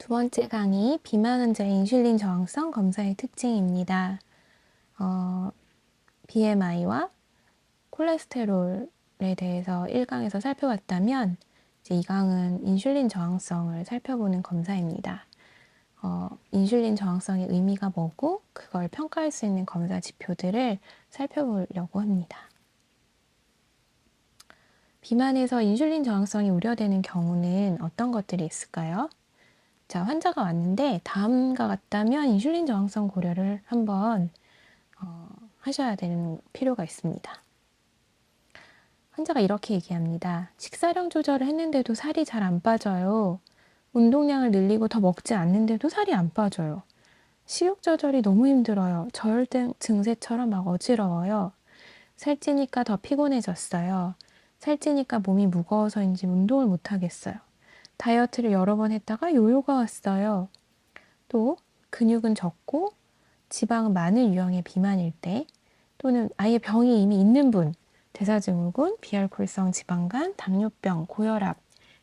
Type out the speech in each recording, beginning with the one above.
두 번째 강의, 비만 환자의 인슐린 저항성 검사의 특징입니다. BMI와 콜레스테롤에 대해서 1강에서 살펴봤다면 이제 2강은 인슐린 저항성을 살펴보는 검사입니다. 인슐린 저항성의 의미가 뭐고 그걸 평가할 수 있는 검사 지표들을 살펴보려고 합니다. 비만에서 인슐린 저항성이 우려되는 경우는 어떤 것들이 있을까요? 자, 환자가 왔는데 다음과 같다면 인슐린 저항성 고려를 한번 하셔야 되는 필요가 있습니다. 환자가 이렇게 얘기합니다. 식사량 조절을 했는데도 살이 잘 안 빠져요. 운동량을 늘리고 더 먹지 않는데도 살이 안 빠져요. 식욕 조절이 너무 힘들어요. 저혈증 증세처럼 막 어지러워요. 살찌니까 더 피곤해졌어요. 살찌니까 몸이 무거워서인지 운동을 못 하겠어요. 다이어트를 여러 번 했다가 요요가 왔어요. 또 근육은 적고 지방은 많은 유형의 비만일 때, 또는 아예 병이 이미 있는 분, 대사증후군, 비알코올성 지방간, 당뇨병, 고혈압,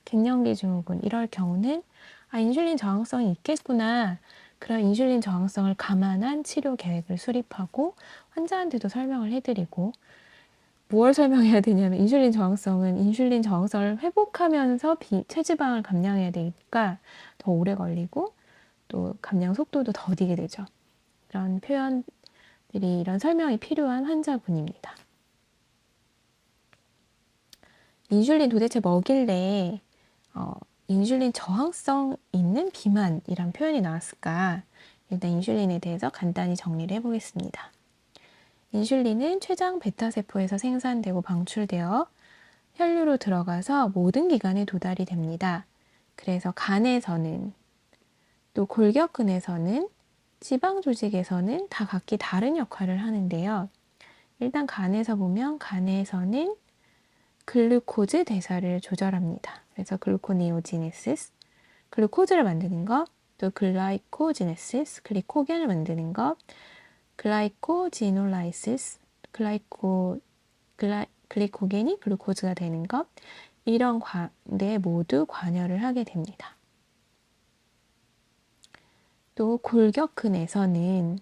갱년기 증후군 이럴 경우는 인슐린 저항성이 있겠구나. 그런 인슐린 저항성을 감안한 치료 계획을 수립하고 환자한테도 설명을 해드리고, 무엇 설명해야 되냐면 인슐린 저항성은 인슐린 저항성을 회복하면서 체지방을 감량해야 되니까 더 오래 걸리고 또 감량 속도도 더디게 되죠. 이런 표현들이, 이런 설명이 필요한 환자분입니다. 인슐린 도대체 뭐길래 인슐린 저항성 있는 비만이란 표현이 나왔을까? 일단 인슐린에 대해서 간단히 정리를 해보겠습니다. 인슐린은 췌장 베타세포에서 생산되고 방출되어 혈류로 들어가서 모든 기관에 도달이 됩니다. 그래서 간에서는, 또 골격근에서는, 지방 조직에서는 다 각기 다른 역할을 하는데요. 일단 간에서 보면 간에서는 글루코즈 대사를 조절합니다. 그래서 글루코니오지네시스, 글루코즈를 만드는 것, 또 글라이코지네시스, 글리코겐을 만드는 것, 글라이코지놀라이시스, 글리코겐이 글루코즈가 되는 것, 이런 데 모두 관여를 하게 됩니다. 또 골격근에서는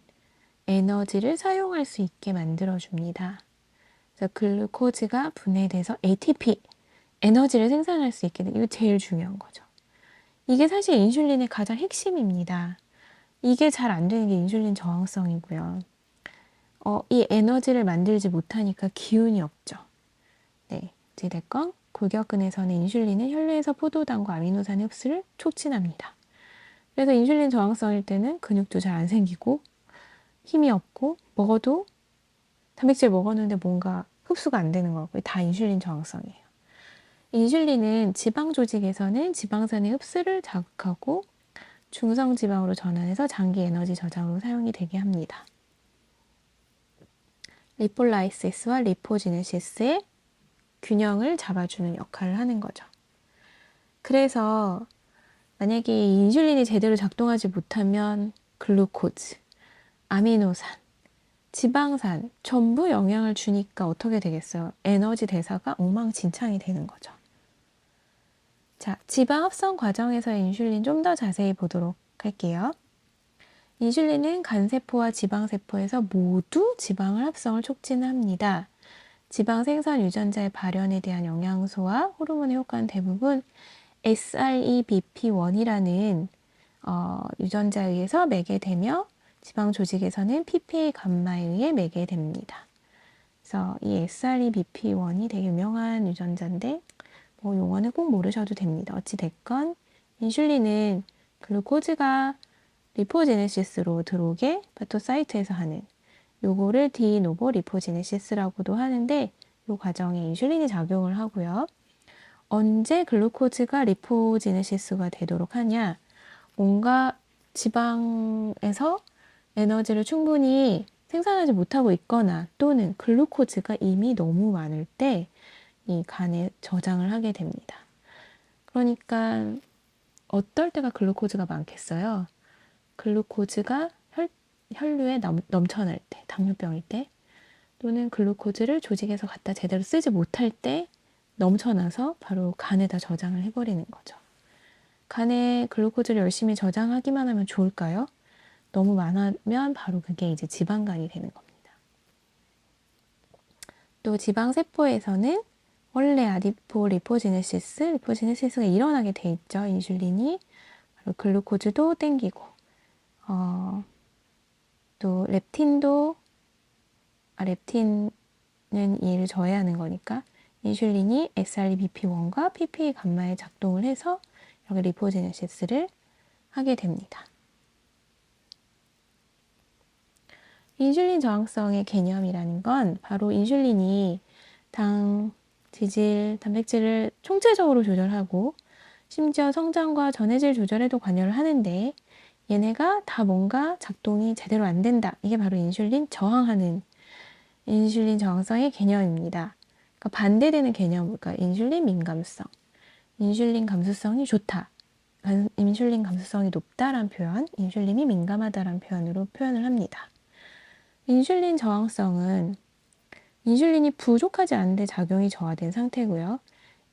에너지를 사용할 수 있게 만들어줍니다. 그래서 글루코즈가 분해돼서 ATP, 에너지를 생산할 수 있게 되는, 이거 제일 중요한 거죠. 이게 사실 인슐린의 가장 핵심입니다. 이게 잘 안 되는 게 인슐린 저항성이고요. 이 에너지를 만들지 못하니까 기운이 없죠. 네, 어찌됐건 골격근에서는 인슐린은 혈류에서 포도당과 아미노산의 흡수를 촉진합니다. 그래서 인슐린 저항성일 때는 근육도 잘 안 생기고 힘이 없고, 먹어도 단백질 먹었는데 뭔가 흡수가 안 되는 거고, 다 인슐린 저항성이에요. 인슐린은 지방 조직에서는 지방산의 흡수를 자극하고 중성지방으로 전환해서 장기 에너지 저장으로 사용이 되게 합니다. 리폴라이시스와 리포지네시스의 균형을 잡아주는 역할을 하는 거죠. 그래서 만약에 인슐린이 제대로 작동하지 못하면 글루코즈, 아미노산, 지방산 전부 영향을 주니까 어떻게 되겠어요? 에너지 대사가 엉망진창이 되는 거죠. 자, 지방 합성 과정에서의 인슐린 좀 더 자세히 보도록 할게요. 인슐린은 간세포와 지방세포에서 모두 지방을 합성을 촉진합니다. 지방 생산 유전자의 발현에 대한 영양소와 호르몬의 효과는 대부분 SREBP1이라는 유전자에 의해서 매개되며, 지방 조직에서는 PPA 감마에 의해 매개됩니다. 그래서 이 SREBP1이 되게 유명한 유전자인데 뭐 용어는 꼭 모르셔도 됩니다. 어찌됐건 인슐린은 글루코즈가 리포지네시스로 들어오게 파토사이트에서 하는, 요거를 디노보 리포지네시스라고도 하는데, 이 과정에 인슐린이 작용을 하고요. 언제 글루코즈가 리포지네시스가 되도록 하냐? 뭔가 지방에서 에너지를 충분히 생산하지 못하고 있거나, 또는 글루코즈가 이미 너무 많을 때 이 간에 저장을 하게 됩니다. 그러니까 어떨 때가 글루코즈가 많겠어요? 글루코즈가 혈류에 넘쳐날 때, 당뇨병일 때, 또는 글루코즈를 조직에서 갖다 제대로 쓰지 못할 때 넘쳐나서 바로 간에다 저장을 해버리는 거죠. 간에 글루코즈를 열심히 저장하기만 하면 좋을까요? 너무 많으면 바로 그게 이제 지방간이 되는 겁니다. 또 지방세포에서는 원래 리포제네시스가 일어나게 돼 있죠. 인슐린이 바로 글루코즈도 땡기고 또 렙틴은 얘를 저해하는 거니까 인슐린이 SRBP1과 PPA 감마에 작동을 해서 이렇게 리포제네시스를 하게 됩니다. 인슐린 저항성의 개념이라는 건 바로 인슐린이 당, 지질, 단백질을 총체적으로 조절하고 심지어 성장과 전해질 조절에도 관여를 하는데 얘네가 다 뭔가 작동이 제대로 안 된다. 이게 바로 인슐린 저항성의 개념입니다. 그러니까 반대되는 개념, 그러니까 인슐린 민감성, 인슐린 감수성이 좋다. 인슐린 감수성이 높다라는 표현, 인슐린이 민감하다라는 표현으로 표현을 합니다. 인슐린 저항성은 인슐린이 부족하지 않은데 작용이 저하된 상태고요.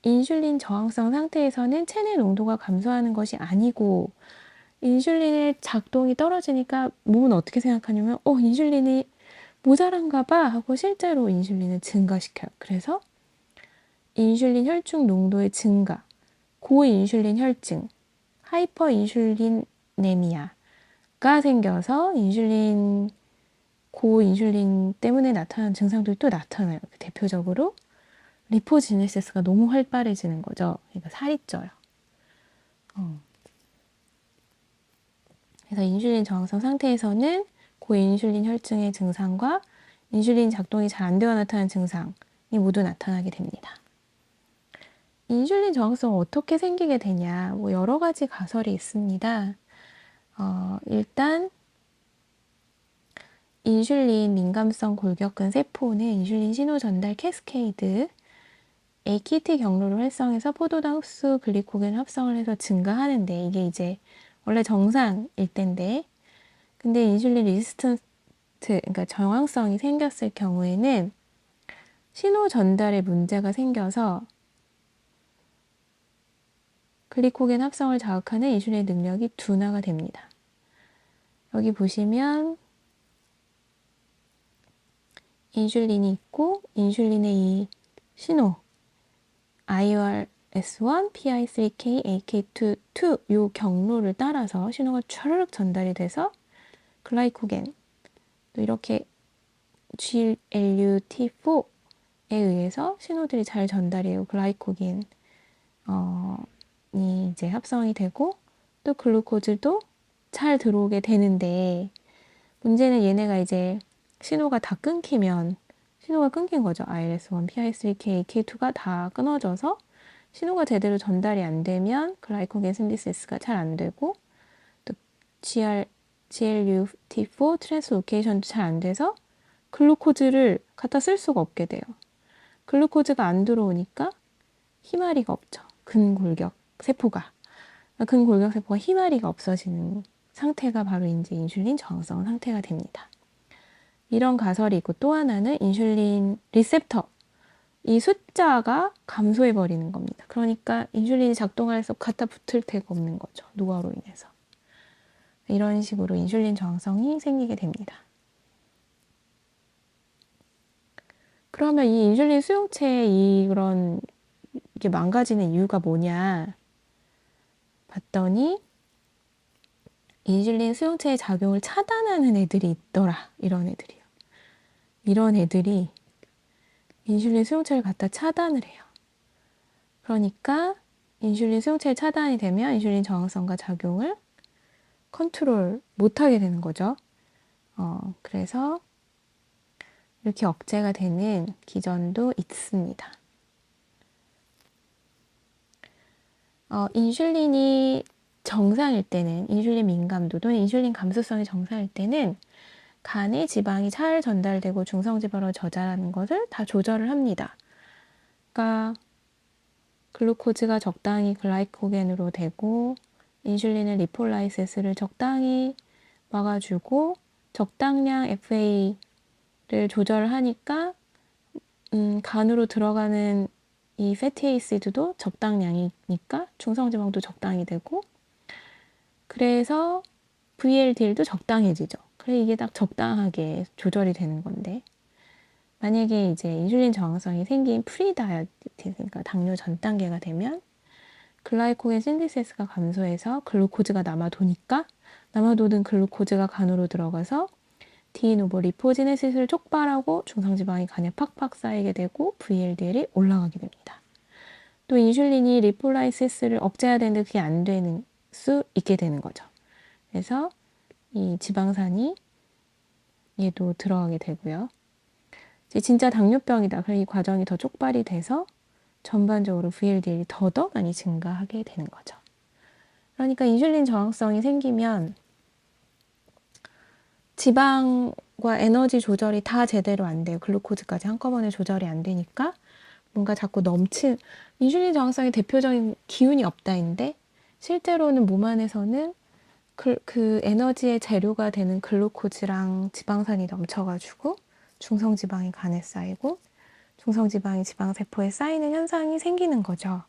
인슐린 저항성 상태에서는 체내 농도가 감소하는 것이 아니고 인슐린의 작동이 떨어지니까 몸은 어떻게 생각하냐면 인슐린이 모자란가 봐 하고 실제로 인슐린을 증가시켜요. 그래서 인슐린 혈중 농도의 증가, 고인슐린 혈증, 하이퍼인슐린네미아가 생겨서 고인슐린 때문에 나타나는 증상들이 또 나타나요. 대표적으로 리포지네시스가 너무 활발해지는 거죠. 그러니까 살이 쪄요. 그래서 인슐린 저항성 상태에서는 고인슐린 혈증의 증상과 인슐린 작동이 잘 안 되어 나타나는 증상이 모두 나타나게 됩니다. 인슐린 저항성은 어떻게 생기게 되냐? 여러 가지 가설이 있습니다. 일단 인슐린 민감성 골격근 세포는 인슐린 신호 전달 캐스케이드 AKT 경로를 활성해서 포도당 흡수 글리코겐 합성을 해서 증가하는데 이게 이제 원래 정상일 텐데 근데 인슐린 리지스턴트 그러니까 저항성이 생겼을 경우에는 신호 전달에 문제가 생겨서 글리코겐 합성을 자극하는 인슐린의 능력이 둔화가 됩니다. 여기 보시면 인슐린이 있고 인슐린의 이 신호 IRS1, PI3K, AK2 요 경로를 따라서 신호가 촤르륵 전달이 돼서 글라이코겐 또 이렇게 GLUT4에 의해서 신호들이 잘 전달이 되고 글라이코겐이 이제 합성이 되고 또 글루코즈도 잘 들어오게 되는데 문제는 얘네가 이제 신호가 다 끊기면 신호가 끊긴 거죠. IRS1, PI3K, K2가 다 끊어져서 신호가 제대로 전달이 안 되면 글라이코겐 신디시스가 잘 안 되고 또 GLUT4 트랜스로케이션도 잘 안 돼서 글루코즈를 갖다 쓸 수가 없게 돼요. 글루코즈가 안 들어오니까 희마리가 없죠. 근골격 세포가 희마리가 없어지는 상태가 바로 이제 인슐린 저항성 상태가 됩니다. 이런 가설이 있고 또 하나는 인슐린 리셉터 이 숫자가 감소해 버리는 겁니다. 그러니까 인슐린이 작동해서 갖다 붙을 데가 없는 거죠. 노화로 인해서. 이런 식으로 인슐린 저항성이 생기게 됩니다. 그러면 이 인슐린 수용체의 이게 망가지는 이유가 뭐냐 봤더니 인슐린 수용체의 작용을 차단하는 애들이 있더라. 이런 애들이요. 이런 애들이 인슐린 수용체를 갖다 차단을 해요. 그러니까 인슐린 수용체의 차단이 되면 인슐린 저항성과 작용을 컨트롤 못하게 되는 거죠. 그래서 이렇게 억제가 되는 기전도 있습니다. 인슐린이 정상일 때는 인슐린 민감도 또는 인슐린 감수성이 정상일 때는 간에 지방이 잘 전달되고 중성지방으로 저장하는 것을 다 조절을 합니다. 그러니까 글루코즈가 적당히 글라이코겐으로 되고 인슐린의 리폴라이시스를 적당히 막아주고 적당량 FA를 조절하니까 간으로 들어가는 이 패티에이시드도 적당량이니까 중성지방도 적당히 되고 그래서 VLDL도 적당해지죠. 그래 이게 딱 적당하게 조절이 되는 건데 만약에 이제 인슐린 저항성이 생긴 프리다이어티스, 그러니까 당뇨 전 단계가 되면 글라이코겐 신디세스가 감소해서 글루코즈가 남아도니까 남아도는 글루코즈가 간으로 들어가서 디노보 리포지네시스를 촉발하고 중성지방이 간에 팍팍 쌓이게 되고 VLDL이 올라가게 됩니다. 또 인슐린이 리폴라이시스를 억제해야 되는데 그게 안 되는 수 있게 되는 거죠. 그래서 이 지방산이 얘도 들어가게 되고요. 이제 진짜 당뇨병이다. 그럼 이 과정이 더 촉발이 돼서 전반적으로 VLDL이 더더 많이 증가하게 되는 거죠. 그러니까 인슐린 저항성이 생기면 지방과 에너지 조절이 다 제대로 안 돼요. 글루코즈까지 한꺼번에 조절이 안 되니까 뭔가 자꾸 인슐린 저항성의 대표적인 기운이 없다인데 실제로는 몸 안에서는 그 에너지의 재료가 되는 글루코즈랑 지방산이 넘쳐가지고 중성지방이 간에 쌓이고 중성지방이 지방세포에 쌓이는 현상이 생기는 거죠.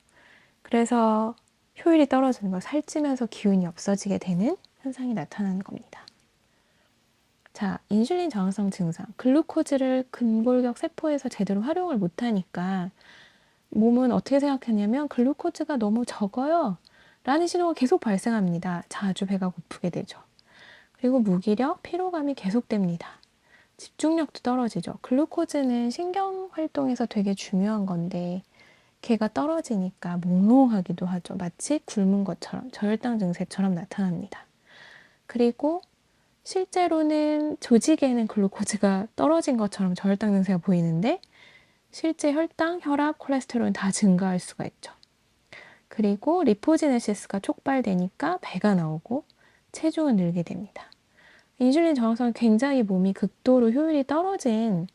그래서 효율이 떨어지는 거, 살찌면서 기운이 없어지게 되는 현상이 나타나는 겁니다. 자, 인슐린 저항성 증상. 글루코즈를 근골격 세포에서 제대로 활용을 못하니까 몸은 어떻게 생각하냐면 글루코즈가 너무 적어요. 라는 신호가 계속 발생합니다. 자주 배가 고프게 되죠. 그리고 무기력, 피로감이 계속됩니다. 집중력도 떨어지죠. 글루코즈는 신경 활동에서 되게 중요한 건데 걔가 떨어지니까 몽롱하기도 하죠. 마치 굶은 것처럼 저혈당 증세처럼 나타납니다. 그리고 실제로는 조직에는 글루코즈가 떨어진 것처럼 저혈당 증세가 보이는데 실제 혈당, 혈압, 콜레스테롤은 다 증가할 수가 있죠. 그리고 리포지네시스가 촉발되니까 배가 나오고 체중은 늘게 됩니다. 인슐린 저항성은 굉장히 몸이 극도로 효율이 떨어진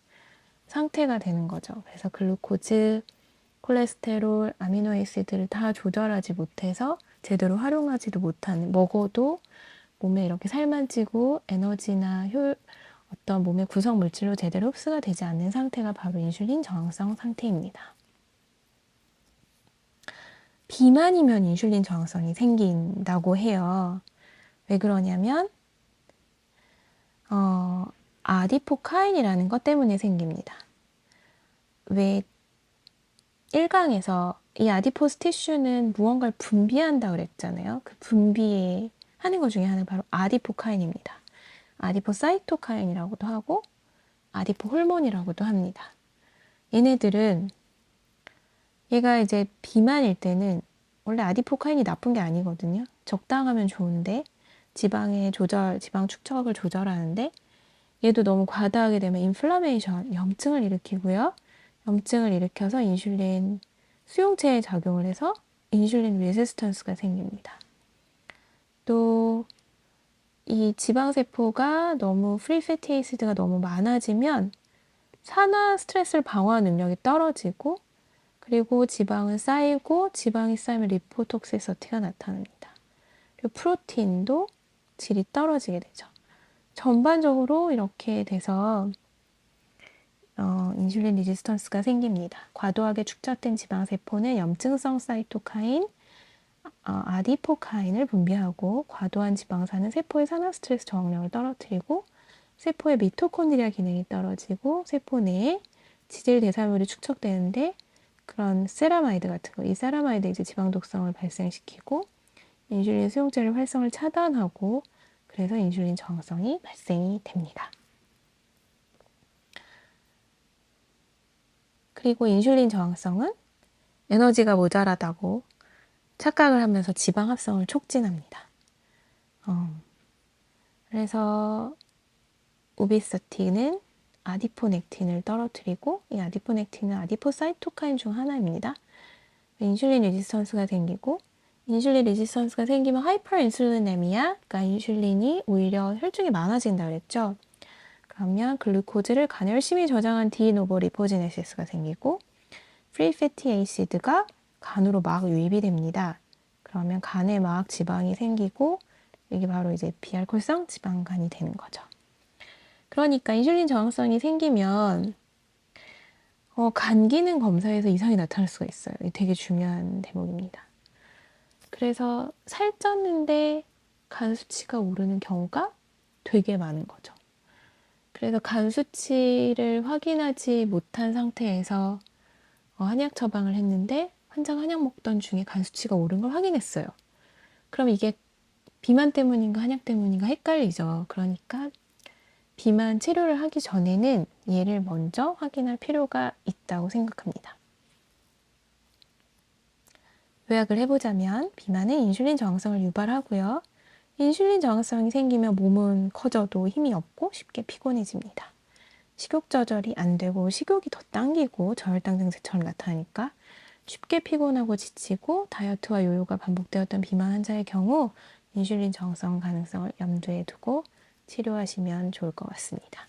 상태가 되는 거죠. 그래서 글루코즈, 콜레스테롤, 아미노에시드를 다 조절하지 못해서 제대로 활용하지도 못하는, 먹어도 몸에 이렇게 살만 찌고 에너지나 어떤 몸의 구성 물질로 제대로 흡수가 되지 않는 상태가 바로 인슐린 저항성 상태입니다. 비만이면 인슐린 저항성이 생긴다고 해요. 왜 그러냐면 아디포카인이라는 것 때문에 생깁니다. 왜 1강에서 이 아디포스 티슈는 무언가를 분비한다고 그랬잖아요. 그 분비하는 것 중에 하나가 바로 아디포카인입니다. 아디포사이토카인이라고도 하고 아디포 호르몬이라고도 합니다. 얘네들은 얘가 이제 비만일 때는 원래 아디포카인이 나쁜 게 아니거든요. 적당하면 좋은데 지방 축적을 조절하는데 얘도 너무 과다하게 되면 인플라메이션, 염증을 일으키고요. 염증을 일으켜서 인슐린 수용체에 작용을 해서 인슐린 레지스턴스가 생깁니다. 또 이 지방세포가 너무 프리 패티 에이시드가 너무 많아지면 산화 스트레스를 방어하는 능력이 떨어지고 그리고 지방은 쌓이고 지방이 쌓이면 리포톡시시티가 나타납니다. 그리고 프로틴도 질이 떨어지게 되죠. 전반적으로 이렇게 돼서 인슐린 레지스턴스가 생깁니다. 과도하게 축적된 지방세포는 염증성 사이토카인, 아디포카인을 분비하고 과도한 지방산은 세포의 산화 스트레스 저항력을 떨어뜨리고 세포의 미토콘드리아 기능이 떨어지고 세포 내에 지질 대사물이 축적되는데 그런 세라마이드 같은 거, 이 세라마이드 이제 지방 독성을 발생시키고 인슐린 수용체를 활성을 차단하고 그래서 인슐린 저항성이 발생이 됩니다. 그리고 인슐린 저항성은 에너지가 모자라다고 착각을 하면서 지방 합성을 촉진합니다. 그래서 오비서티는 아디포넥틴을 떨어뜨리고 이 아디포넥틴은 아디포사이토카인 중 하나입니다. 인슐린 레지스턴스가 생기고 인슐린 레지스턴스가 생기면 하이퍼인슐리네미아, 그러니까 인슐린이 오히려 혈중이 많아진다 그랬죠. 그러면 글루코즈를 간에 열심히 저장한 디노보 리포지네시스가 생기고 프리 패티 에이시드가 간으로 막 유입이 됩니다. 그러면 간에 막 지방이 생기고 이게 바로 이제 비알코올성 지방간이 되는 거죠. 그러니까 인슐린 저항성이 생기면 간 기능 검사에서 이상이 나타날 수가 있어요. 이게 되게 중요한 대목입니다. 그래서 살쪘는데 간 수치가 오르는 경우가 되게 많은 거죠. 그래서 간 수치를 확인하지 못한 상태에서 한약 처방을 했는데 환자가 한약 먹던 중에 간 수치가 오른 걸 확인했어요. 그럼 이게 비만 때문인가 한약 때문인가 헷갈리죠. 그러니까 비만 치료를 하기 전에는 얘를 먼저 확인할 필요가 있다고 생각합니다. 요약을 해보자면 비만은 인슐린 저항성을 유발하고요. 인슐린 저항성이 생기면 몸은 커져도 힘이 없고 쉽게 피곤해집니다. 식욕 조절이 안 되고 식욕이 더 당기고 저혈당 증세처럼 나타나니까 쉽게 피곤하고 지치고 다이어트와 요요가 반복되었던 비만 환자의 경우 인슐린 저항성 가능성을 염두에 두고 치료하시면 좋을 것 같습니다.